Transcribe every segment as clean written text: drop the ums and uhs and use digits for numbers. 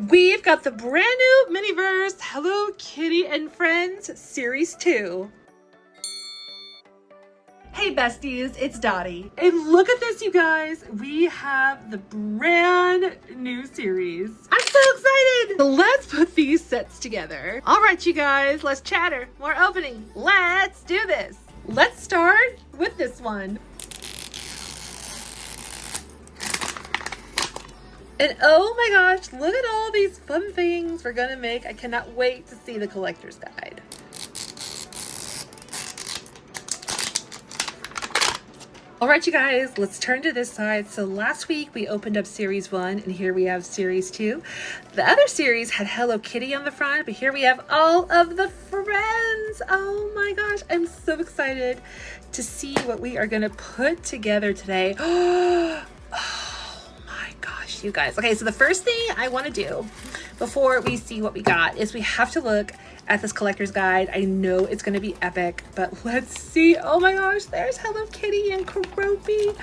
We've got the brand new Miniverse Hello Kitty and Friends Series 2. Hey besties, it's Dottie. And look at this, you guys. We have the brand new series. I'm so excited. So let's put these sets together. All right, you guys, let's chatter. More opening. Let's do this. Let's start with this one. And oh my gosh, look at all these fun things we're gonna make. I cannot wait to see the collector's guide. All right, you guys, let's turn to this side. So last week we opened up series 1 and here we have series 2. The other series had Hello Kitty on the front, but here we have all of the friends. Oh my gosh, I'm so excited to see what we are gonna put together today. You guys. Okay, so the first thing I want to do before we see what we got is we have to look at this collector's guide. I know it's going to be epic, but let's see. Oh my gosh, there's Hello Kitty and Keroppi.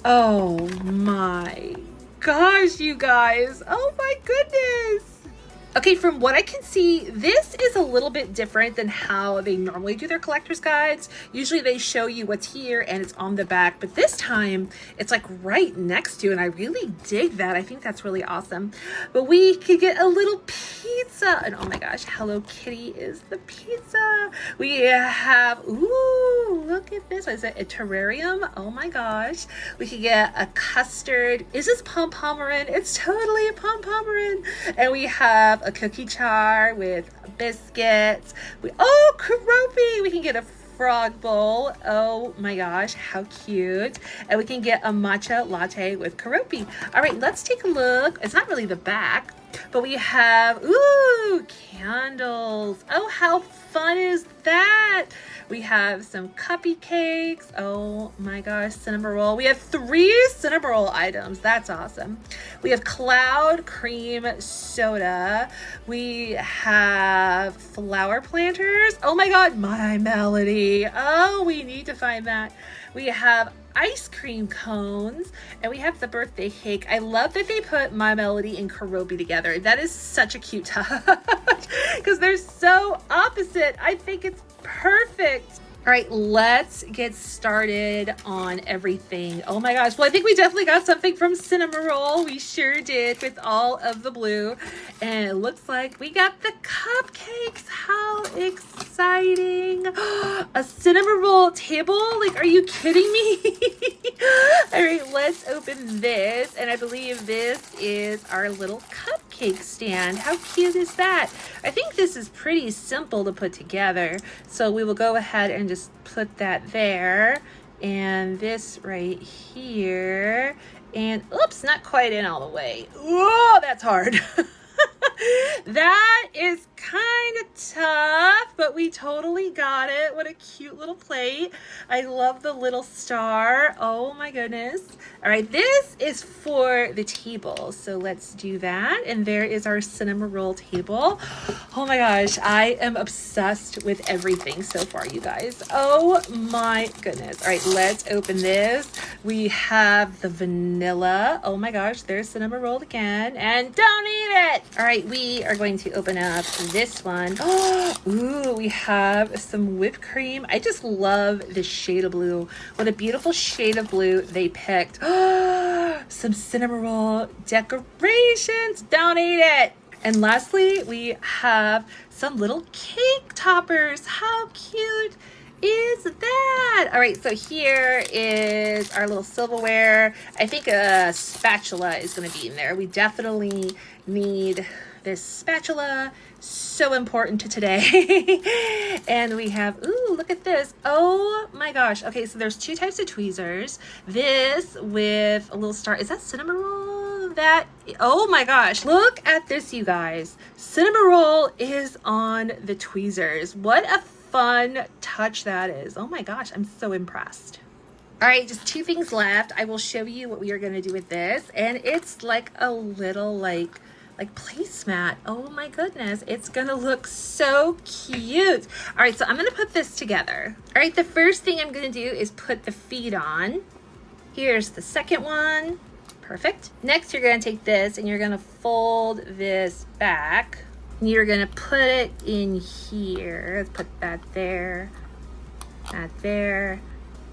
Oh my gosh, you guys. Oh my goodness. Okay, from what I can see, this is a little bit different than how they normally do their collector's guides. Usually they show you what's here and it's on the back, but this time it's like right next to, and I really dig that. I think that's really awesome. But we could get a little pizza, and oh my gosh, Hello Kitty is the pizza. We have, ooh, look at this. What is it? A terrarium? Oh my gosh. We could get a custard. Is this pom-pomerin? It's totally a pom-pomerin. And we have a cookie jar with biscuits. Oh, Keroppi! We can get a frog bowl. Oh my gosh, how cute. And we can get a matcha latte with Keroppi. All right, let's take a look. It's not really the back, but we have, ooh, candles. Oh, how fun is that? We have some cupcakes. Oh my gosh, cinnamon roll. We have 3 cinnamon roll items. That's awesome. We have cloud cream soda. We have flower planters. Oh my God, My Melody. Oh, we need to find that. We have ice cream cones, and we have the birthday cake. I love that they put My Melody and Keroppi together. That is such a cute touch because they're so opposite. I think it's perfect. All right, let's get started on everything. Oh my gosh. Well, I think we definitely got something from Cinnamon Roll. We sure did, with all of the blue. And it looks like we got the cupcakes. How exciting. A Cinnamon Roll table? Like, are you kidding me? All right, let's open this. And I believe this is our little cupcake stand. How cute is that? I think this is pretty simple to put together. So we will go ahead and just put that there, and this right here, and oops, not quite in all the way. Whoa, that's hard. That is kind of tough, but we totally got it. What a cute little plate. I love the little star. Oh my goodness. All right, this is for the table, so let's do that. And there is our cinnamon roll table. Oh my gosh, I am obsessed with everything so far, you guys. Oh my goodness. All right, let's open this. We have the vanilla. Oh my gosh, there's cinnamon roll again, and don't eat it. All right, we are going to open up this one. Ooh, we have some whipped cream. I just love this shade of blue. What a beautiful shade of blue they picked. Some cinnamon roll decorations. Don't eat it. And lastly, we have some little cake toppers. How cute is that? All right, so here is our little silverware. I think a spatula is going to be in there. We definitely need this spatula. So important to today. And we have, ooh, look at this. Oh my gosh. Okay, so there's 2 types of tweezers. This with a little star. Is that cinnamon roll? That, oh my gosh. Look at this, you guys. Cinnamon roll is on the tweezers. What a fun touch that is. Oh my gosh, I'm so impressed. All right, just 2 things left. I will show you what we are going to do with this. And it's like a little like placemat. Oh my goodness, it's gonna look so cute. All right, so I'm gonna put this together. All right, the first thing I'm gonna do is put the feet on. Here's the second one. Perfect. Next, you're gonna take this and you're gonna fold this back. And you're gonna put it in here. Let's put that there, that there,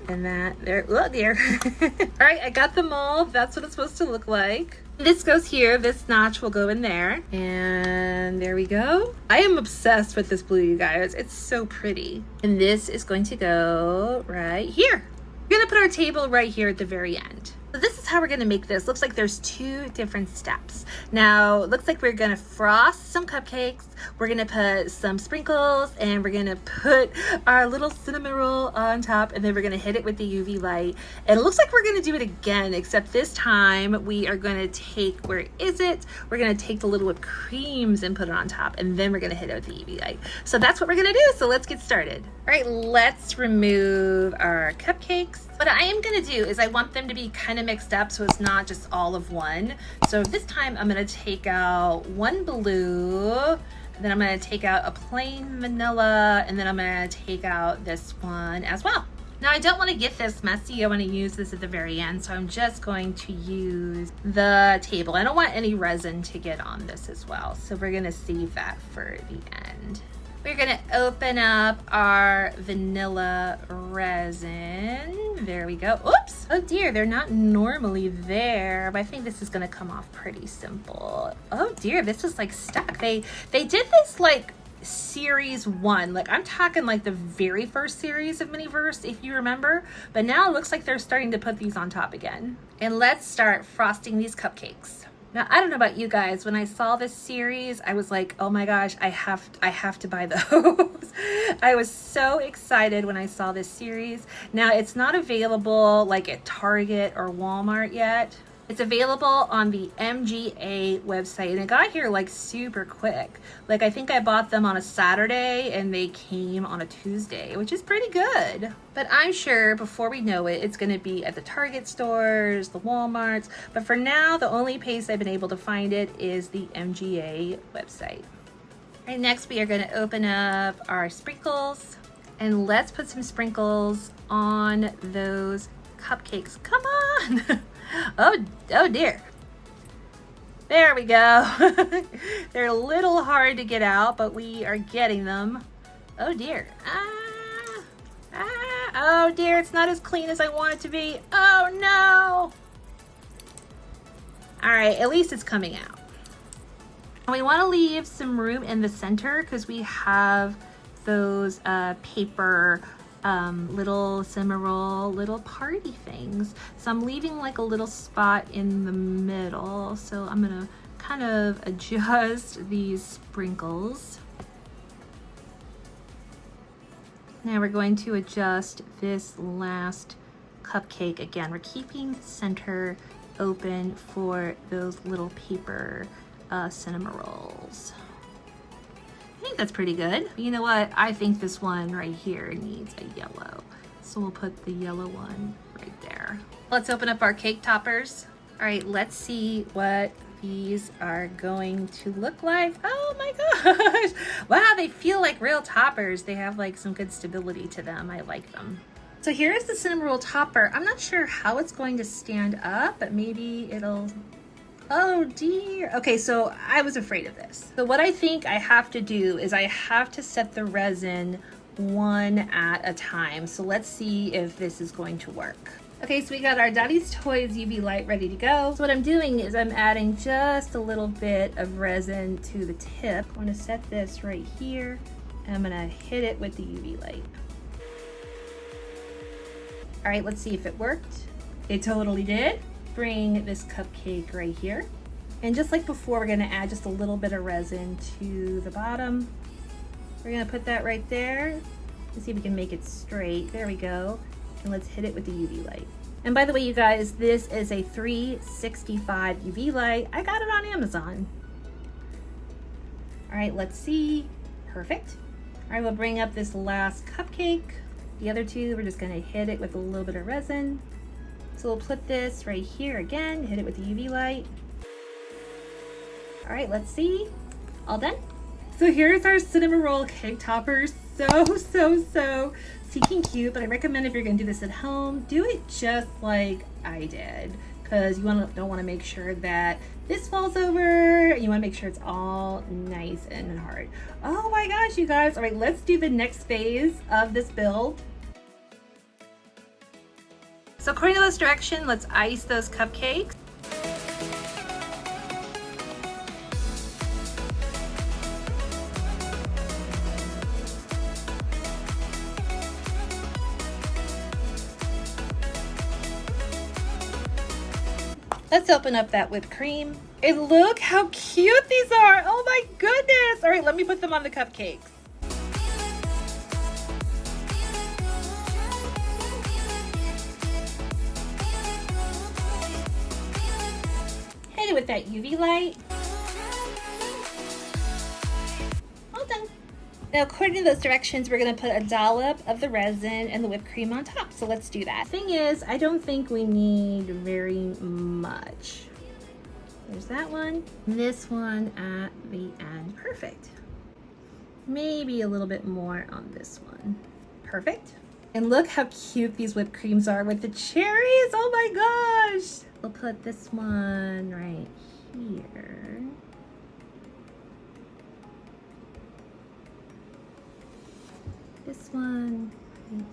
and that there. Oh dear. All right, I got them all. That's what it's supposed to look like. This goes here. This notch will go in there. And there we go. I am obsessed with this blue, you guys. It's so pretty. And this is going to go right here. We're gonna put our table right here at the very end. So this is how we're gonna make this. Looks like there's 2 different steps. Now, looks like we're gonna frost some cupcakes. We're gonna put some sprinkles and we're gonna put our little cinnamon roll on top, and then we're gonna hit it with the UV light. And it looks like we're gonna do it again, except this time we are gonna take, where is it? We're gonna take the little whipped creams and put it on top, and then we're gonna hit it with the UV light. So that's what we're gonna do, so let's get started. All right, let's remove our cupcakes. What I am gonna do is I want them to be kind of mixed up so it's not just all of one. So this time I'm gonna take out one blue, and then I'm gonna take out a plain vanilla, and then I'm gonna take out this one as well. Now I don't wanna get this messy. I wanna use this at the very end, so I'm just going to use the table. I don't want any resin to get on this as well, so we're gonna save that for the end. We're gonna open up our vanilla resin. There we go. Oops! Oh dear, they're not normally there, but I think this is gonna come off pretty simple. Oh dear, this is like stuck. They did this like series 1. Like I'm talking like the very first series of Miniverse, if you remember. But now it looks like they're starting to put these on top again. And let's start frosting these cupcakes. Now, I don't know about you guys, when I saw this series, I was like, oh my gosh, I have to buy those. I was so excited when I saw this series. Now, it's not available like at Target or Walmart yet. It's available on the MGA website, and it got here like super quick. Like I think I bought them on a Saturday and they came on a Tuesday, which is pretty good. But I'm sure before we know it, it's gonna be at the Target stores, the Walmarts. But for now, the only place I've been able to find it is the MGA website. All right, next we are gonna open up our sprinkles, and let's put some sprinkles on those cupcakes. Come on. Oh dear. There we go. They're a little hard to get out, but we are getting them. Oh dear. Oh dear, it's not as clean as I want it to be. Oh no. All right, at least it's coming out. We want to leave some room in the center because we have those paper little cimarroll, little party things. So I'm leaving like a little spot in the middle. So I'm gonna kind of adjust these sprinkles. Now we're going to adjust this last cupcake. Again, we're keeping the center open for those little paper cinnamon rolls. I think that's pretty good. You know what? I think this one right here needs a yellow. So we'll put the yellow one right there. Let's open up our cake toppers. All right, let's see what these are going to look like. Oh my gosh. Wow, they feel like real toppers. They have like some good stability to them. I like them. So here's the cinnamon roll topper. I'm not sure how it's going to stand up, but maybe it'll... Oh dear. Okay, so I was afraid of this. So what I think I have to do is I have to set the resin one at a time. So let's see if this is going to work. Okay, so we got our Daddy's Toys UV light ready to go. So what I'm doing is I'm adding just a little bit of resin to the tip. I'm gonna set this right here, and I'm gonna hit it with the UV light. All right, let's see if it worked. It totally did. Bring this cupcake right here. And just like before, we're gonna add just a little bit of resin to the bottom. We're gonna put that right there. Let's see if we can make it straight. There we go. And let's hit it with the UV light. And by the way, you guys, this is a 365 UV light. I got it on Amazon. All right, let's see. Perfect. All right, we'll bring up this last cupcake. The other two, we're just gonna hit it with a little bit of resin. So we'll put this right here again, hit it with the UV light. All right, let's see. All done. So here's our cinnamon roll cake toppers. So seeking cute, but I recommend if you're gonna do this at home, do it just like I did, because you don't want to make sure that this falls over. You want to make sure it's all nice and hard. Oh my gosh, you guys. All right, let's do the next phase of this build. So according to this direction, let's ice those cupcakes. Let's open up that whipped cream. And look how cute these are. Oh my goodness. All right, let me put them on the cupcakes. Hit it with that UV light. All done. Now, according to those directions, we're gonna put a dollop of the resin and the whipped cream on top. So let's do that. Thing is, I don't think we need very much. There's that one. This one at the end. Perfect. Maybe a little bit more on this one. Perfect. And look how cute these whipped creams are with the cherries. Oh my gosh. We'll put this one right here. This one right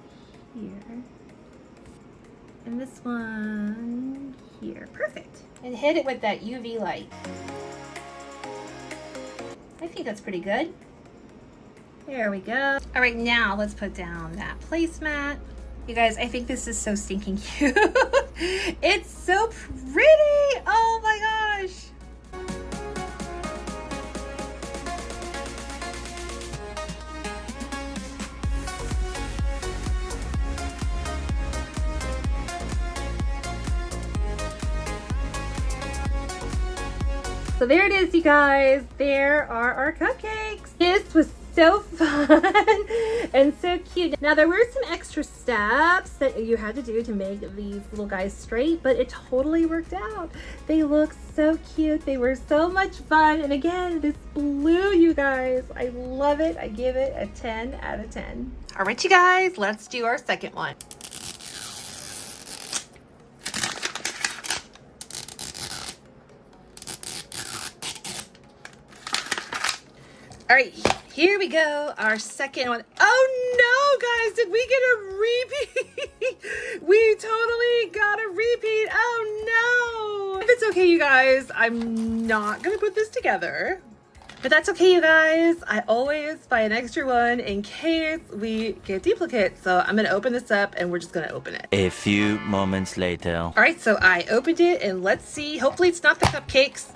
here. And this one here. Perfect. And hit it with that UV light. I think that's pretty good. There we go. All right, now let's put down that placemat. You guys, I think this is so stinking cute. It's so pretty. Oh my gosh. So there it is, you guys. There are our cupcakes. This was so fun and so cute. Now there were some extra steps that you had to do to make these little guys straight, but it totally worked out. They look so cute. They were so much fun. And again, this blue, you guys, I love it. I give it a 10 out of 10. All right, you guys, let's do our second one. All right, here we go, our second one. Oh no, guys, did we get a repeat? We totally got a repeat. Oh no. If it's okay, you guys, I'm not gonna put this together. But that's okay, you guys. I always buy an extra one in case we get duplicates. So I'm gonna open this up and we're just gonna open it. A few moments later. All right, so I opened it and let's see. Hopefully it's not the cupcakes.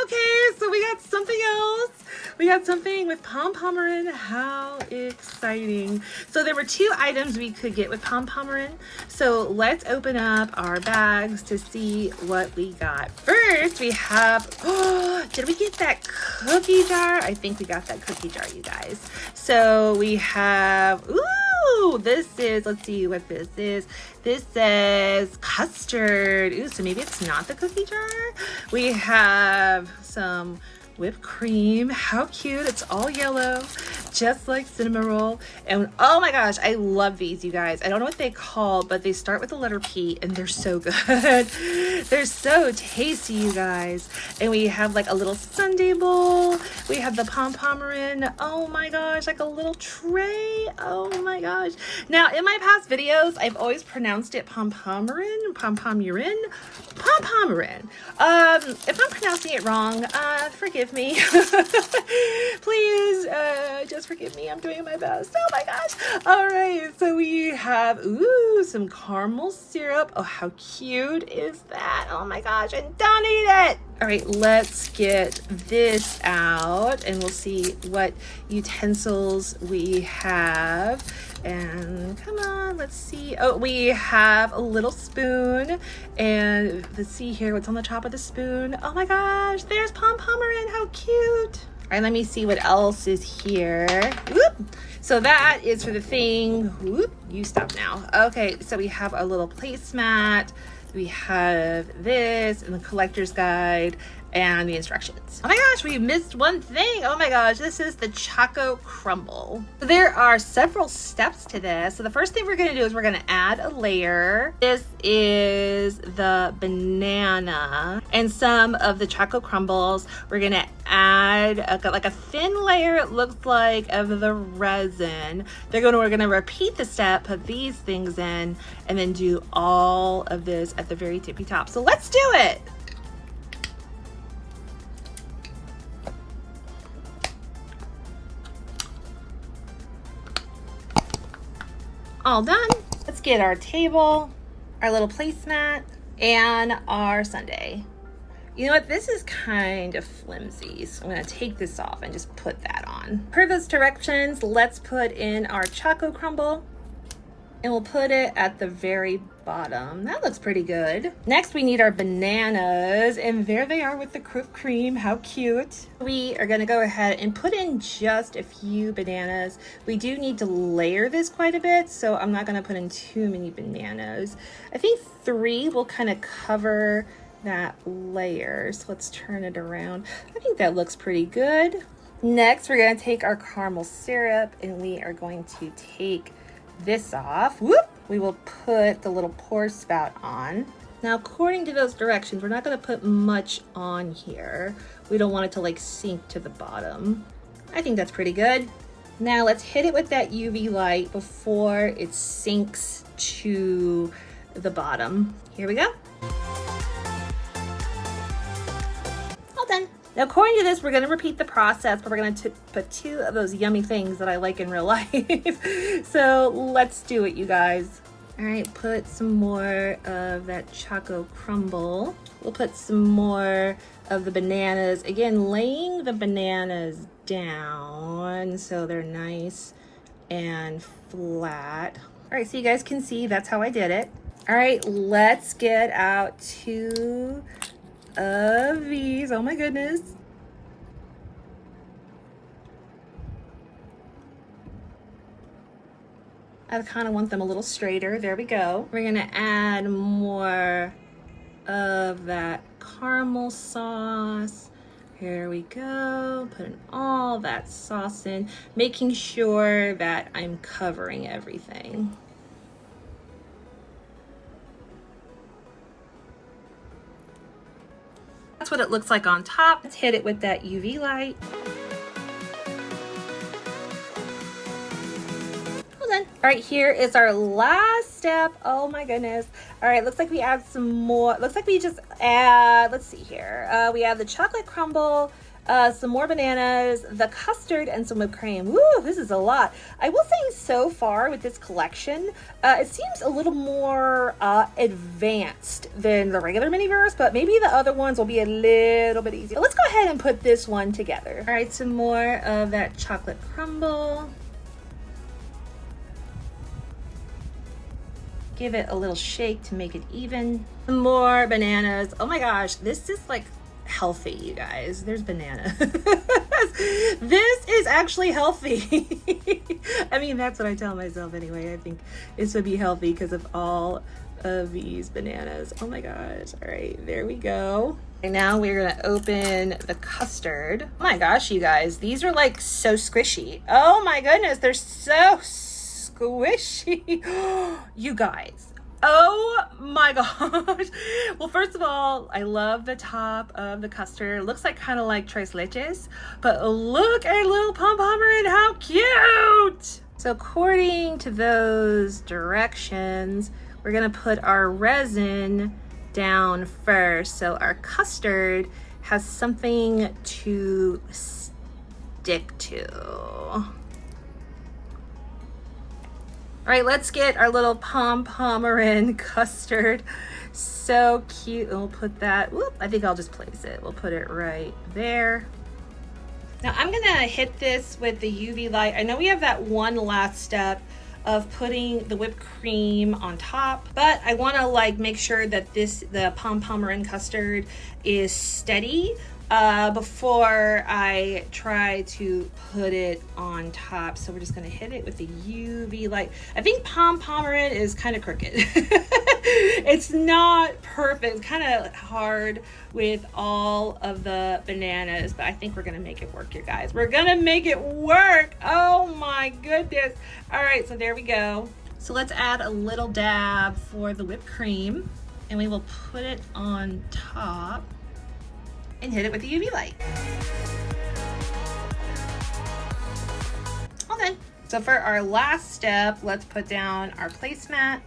Okay, so we got something else. We got something with pom-pomerin. How exciting. So there were two items we could get with pom-pomerin. So let's open up our bags to see what we got. First, we have, oh, did we get that cookie jar? I think we got that cookie jar, you guys. So we have, ooh, this is, let's see what this is. This says custard. Ooh, so maybe it's not the cookie jar. We have some whipped cream. How cute. It's all yellow, just like cinnamon roll. And oh my gosh, I love these, you guys. I don't know what they call, but they start with the letter P and they're so good. They're so tasty, you guys. And we have like a little sundae bowl. We have the pom-pomerin. Oh my gosh, like a little tray. Oh my gosh. Now, in my past videos, I've always pronounced it pom-pomerin, pom-pomerin, pom-pomerin. If I'm pronouncing it wrong, forgive me. Please, just forgive me. I'm doing my best. Oh my gosh. All right, so we have, ooh, some caramel syrup. Oh, how cute is that? Oh my gosh, and don't eat it. All right, let's get this out and we'll see what utensils we have. And come on, let's see. Oh, we have a little spoon. And let's see here what's on the top of the spoon. Oh my gosh, there's pom-pomerin. How cute. All right, let me see what else is here. Whoop. So that is for the thing. Whoop, you stop now. Okay, so we have a little placemat. We have this and the collector's guide. and the instructions. Oh my gosh, we missed one thing. Oh my gosh, this is the Choco Crumble. There are several steps to this. So the first thing we're gonna do is we're gonna add a layer. This is the banana and some of the Choco Crumbles. We're gonna add like a thin layer, it looks like, of the resin. We're gonna repeat the step, put these things in, and then do all of this at the very tippy top. So let's do it. All done. Let's get our table, our little placemat, and our sundae. You know what? This is kind of flimsy, so I'm gonna take this off and just put that on. Per those directions, let's put in our Choco Crumble, and we'll put it at the very bottom. That looks pretty good. Next, we need our bananas, and there they are with the whipped cream. How cute. We are gonna go ahead and put in just a few bananas. We do need to layer this quite a bit, so I'm not gonna put in too many bananas. I think 3 will kind of cover that layer. So let's turn it around. I think that looks pretty good. Next, we're gonna take our caramel syrup, and we are going to take this off. Whoop! We will put the little pour spout on. Now, according to those directions, we're not going to put much on here. We don't want it to like sink to the bottom. I think that's pretty good. Now let's hit it with that UV light before it sinks to the bottom. Here we go. All done. Now, according to this, we're going to repeat the process, but we're going to put 2 of those yummy things that I like in real life. So let's do it, you guys. All right, put some more of that Choco Crumble. We'll put some more of the bananas. Again, laying the bananas down so they're nice and flat. All right, so you guys can see that's how I did it. All right, let's get out 2 of these. Oh my goodness. I kind of want them a little straighter. There we go. We're gonna add more of that caramel sauce. Here we go. Putting all that sauce in, making sure that I'm covering everything. That's what it looks like on top. Let's hit it with that UV light. Well done. All right, here is our last step. Oh my goodness. All right, looks like we add some more. Looks like we just add, let's see here. We add the chocolate crumble, some more bananas, the custard, and some whipped cream. Woo, this is a lot. I will say so far with this collection, it seems a little more advanced than the regular mini-verse, but maybe the other ones will be a little bit easier. Let's go ahead and put this one together. All right, some more of that chocolate crumble. Give it a little shake to make it even. Some more bananas. Oh my gosh, this is like healthy, you guys. There's banana. This is actually healthy. I mean, that's what I tell myself anyway. I think this would be healthy because of all of these bananas. Oh my gosh. All right, there we go. And now we're gonna open the custard. Oh my gosh, you guys, these are like so squishy. Oh my goodness, they're so squishy. You guys. Oh my gosh. Well, first of all, I love the top of the custard. It looks like kind of like tres leches, but look at little pom-pomerin, how cute. So according to those directions, we're gonna put our resin down first. So our custard has something to stick to. All right, let's get our little pom-pomerin custard. So cute. And we'll put that, whoop, I think I'll just place it. We'll put it right there. Now I'm gonna hit this with the UV light. I know we have that one last step of putting the whipped cream on top, but I wanna like make sure that the pom-pomerin custard is steady. before I try to put it on top. So we're just gonna hit it with the UV light. I think pom-pomerin is kind of crooked. It's not perfect, it's kind of hard with all of the bananas, but I think we're gonna make it work, you guys. We're gonna make it work. Oh my goodness. All right, so there we go. So let's add a little dab for the whipped cream, and we will put it on top and hit it with the UV light. Okay, so for our last step, let's put down our placemat,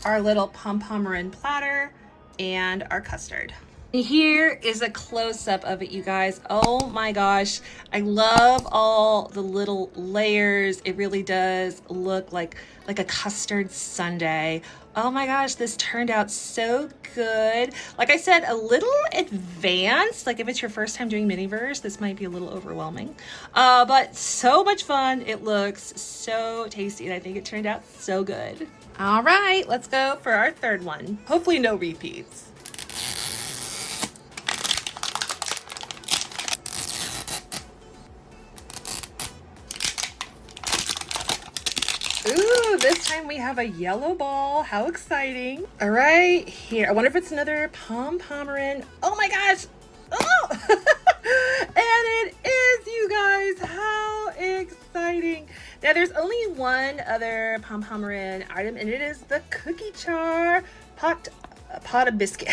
our little pom-pomerin platter, and our custard. And here is a close-up of it, you guys. Oh my gosh, I love all the little layers. It really does look like a custard sundae. Oh my gosh, this turned out so good. Like I said, a little advanced. Like if it's your first time doing mini-verse, this might be a little overwhelming. But so much fun. It looks so tasty, and I think it turned out so good. All right, let's go for our third one. Hopefully no repeats. Ooh, this time we have a yellow ball. How exciting. All right, here. I wonder if it's another pom-pomerin. Oh my gosh. Oh, and it is, you guys. How exciting. Now, there's only one other pom-pomerin item, and it is the cookie jar pot of biscuit.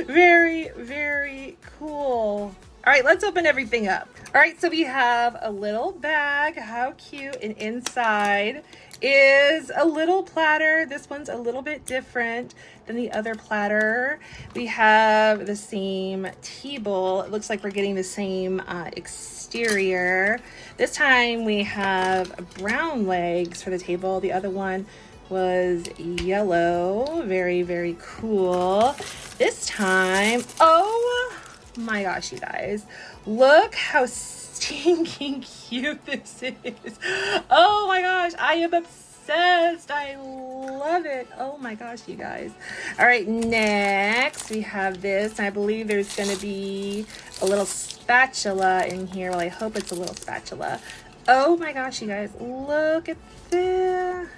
Very, very cool. All right, let's open everything up. All right, so we have a little bag. How cute. And inside is a little platter. This one's a little bit different than the other platter. We have the same tea bowl. It looks like we're getting the same exterior. This time we have brown legs for the table. The other one was yellow. Very, very cool. This time, oh my gosh, you guys, look how stinking cute this is. Oh my gosh, I am obsessed. I love it. Oh my gosh, you guys. All right, next we have this. I believe there's going to be a little spatula in here. Well, I hope it's a little spatula. Oh my gosh, you guys, look at this.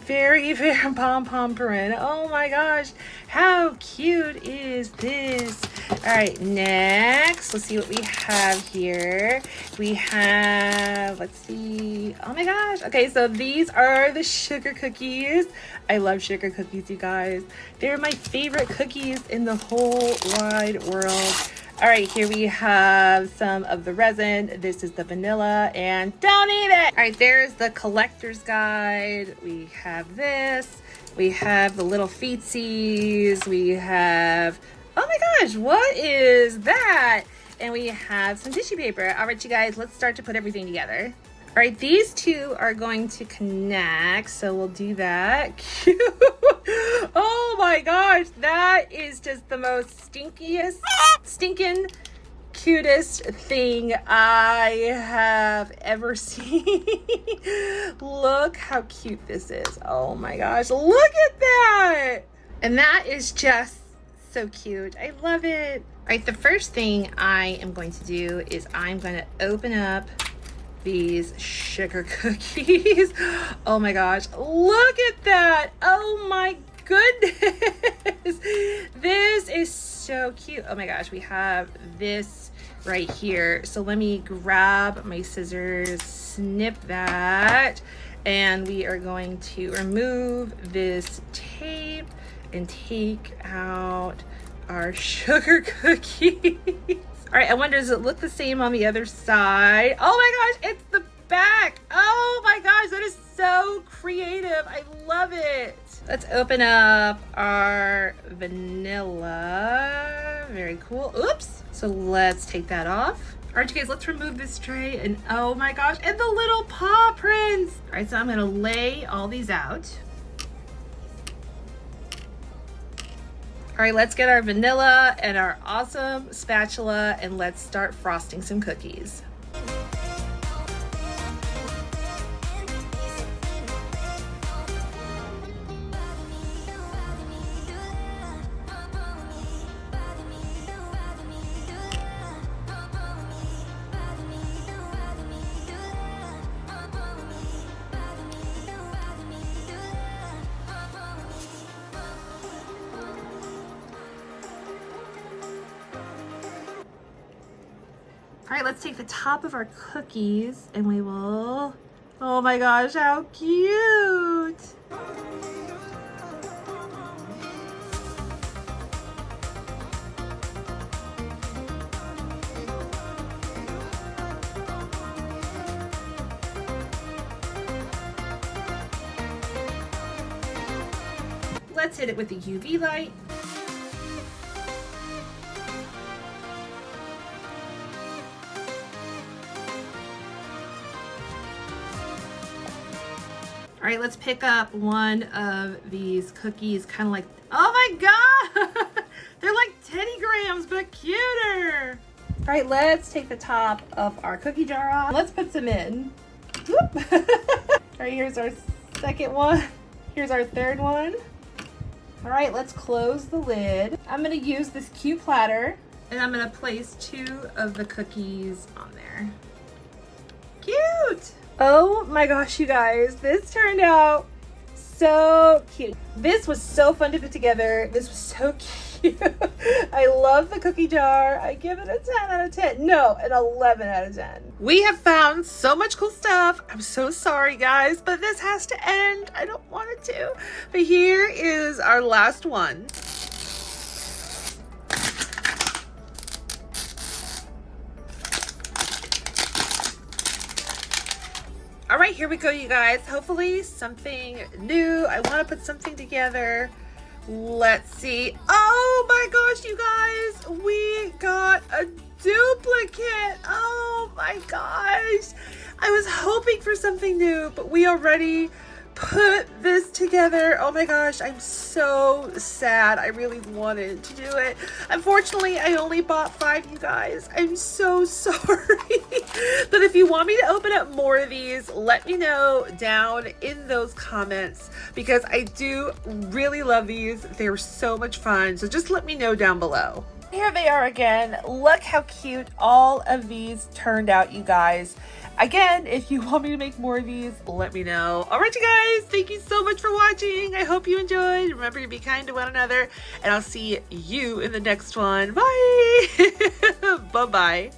Very, very pom-pomerin. Oh my gosh, how cute is this? All right, next, let's see what we have here. We have, let's see, oh my gosh. Okay, so these are the sugar cookies. I love sugar cookies, you guys. They're my favorite cookies in the whole wide world. All right, here we have some of the resin. This is the vanilla, and don't eat it. All right, there's the collector's guide. We have this. We have the little feetsies. We have, oh my gosh, what is that? And we have some tissue paper. All right, you guys, let's start to put everything together. All right, these two are going to connect, so we'll do that. Cute. Oh my gosh, that is just the most stinking cutest thing I have ever seen. Look how cute this is. Oh my gosh, look at that. And that is just so cute. I love it. All right, the first thing I am going to do is I'm going to open up these sugar cookies. Oh my gosh, look at that. Oh my goodness. This is so cute. Oh my gosh, we have this right here. So let me grab my scissors, snip that, and we are going to remove this tape and take out our sugar cookies. All right, I wonder, does it look the same on the other side? Oh my gosh, it's the back. Oh my gosh, that is so creative. I love it. Let's open up our vanilla. Very cool. Oops. So let's take that off. All right, you guys, let's remove this tray. And oh my gosh, and the little paw prints. All right, so I'm gonna lay all these out. All right, let's get our vanilla and our awesome spatula, and let's start frosting some cookies. All right, let's take the top of our cookies and we will, oh my gosh, how cute. Let's hit it with the UV light. All right, let's pick up one of these cookies, kind of like, oh my God, they're like Teddy Grahams, but cuter. All right, let's take the top of our cookie jar off. Let's put some in. Whoop. All right, here's our second one. Here's our third one. All right, let's close the lid. I'm gonna use this cute platter and I'm gonna place 2 of the cookies on there. Cute! Oh my gosh, you guys, this turned out so cute. This was so fun to put together. This was so cute. I love the cookie jar. I give it a 10 out of 10. No, an 11 out of 10. We have found so much cool stuff. I'm so sorry, guys, but this has to end. I don't want it to. But here is our last one. All right, here we go, you guys. Hopefully something new. I want to put something together. Let's see. Oh my gosh, you guys, we got a duplicate. Oh my gosh. I was hoping for something new, but we already put this together. Oh my gosh, I'm so sad. I really wanted to do it. Unfortunately, I only bought 5, you guys. I'm so sorry. But if you want me to open up more of these, let me know down in those comments because I do really love these. They're so much fun. So just let me know down below. Here they are again. Look how cute all of these turned out, you guys. Again, if you want me to make more of these, let me know. All right, you guys, thank you so much for watching. I hope you enjoyed. Remember to be kind to one another, and I'll see you in the next one. Bye. Bye-bye.